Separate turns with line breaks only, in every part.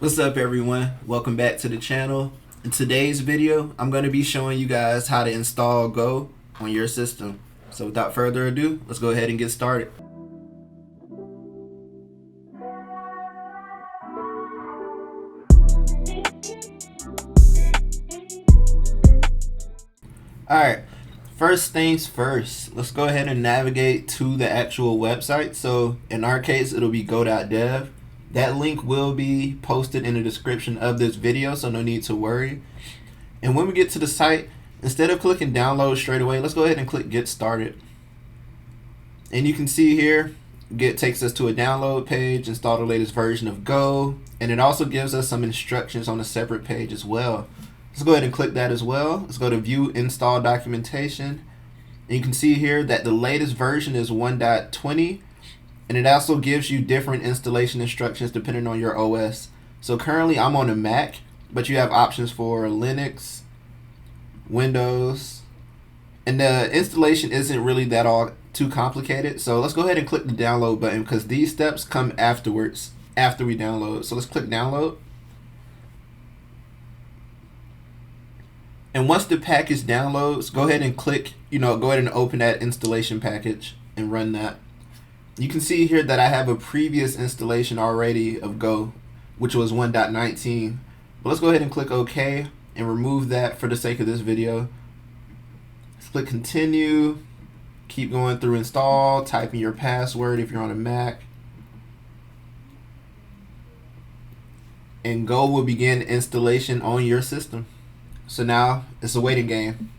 What's up everyone? Welcome back to the channel. In today's video, I'm going to be showing you guys how to install Go on your system. So without further ado, let's go ahead and get started. Alright, first things first, let's go ahead and navigate to the actual website. So in our case, it'll be go.dev. That link will be posted in the description of this video, so no need to worry. And when we get to the site, instead of clicking download straight away, let's go ahead and click get started. And you can see here, it takes us to a download page, install the latest version of Go, and it also gives us some instructions on a separate page as well. Let's go ahead and click that as well. Let's go to view install documentation. And you can see here that the latest version is 1.20. And it also gives you different installation instructions depending on your OS. So currently I'm on a Mac, but you have options for Linux, Windows, and the installation isn't really that all too complicated. So let's go ahead and click the download button because these steps come afterwards, after we download. So let's click download. And once the package downloads, go ahead and click, go ahead and open that installation package and run that. You can see here that I have a previous installation already of Go, which was 1.19. But let's go ahead and click OK and remove that for the sake of this video. Let's click continue. Keep going through install, type in your password if you're on a Mac. And Go will begin installation on your system. So now it's a waiting game.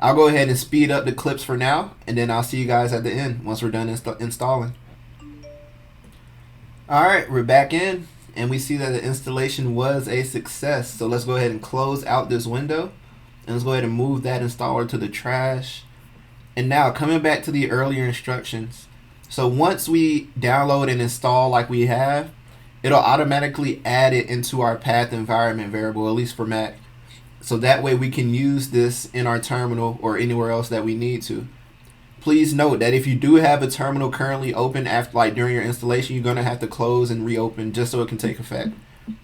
I'll go ahead and speed up the clips for now, and then I'll see you guys at the end once we're done installing. Alright, we're back in, and we see that the installation was a success. So let's go ahead and close out this window, and let's go ahead and move that installer to the trash. And now, coming back to the earlier instructions. So once we download and install like we have, it'll automatically add it into our path environment variable, at least for Mac. So that way we can use this in our terminal or anywhere else that we need to. Please note that if you do have a terminal currently open after, during your installation, you're going to have to close and reopen just so it can take effect.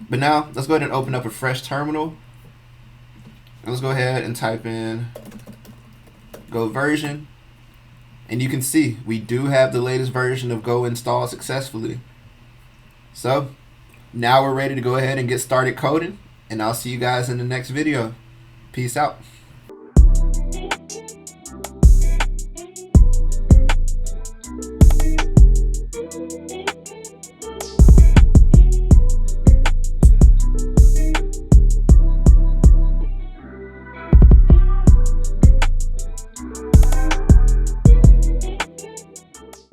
But now let's go ahead and open up a fresh terminal. And let's go ahead and type in Go version. And you can see we do have the latest version of Go installed successfully. So now we're ready to go ahead and get started coding. And I'll see you guys in the next video. Peace out.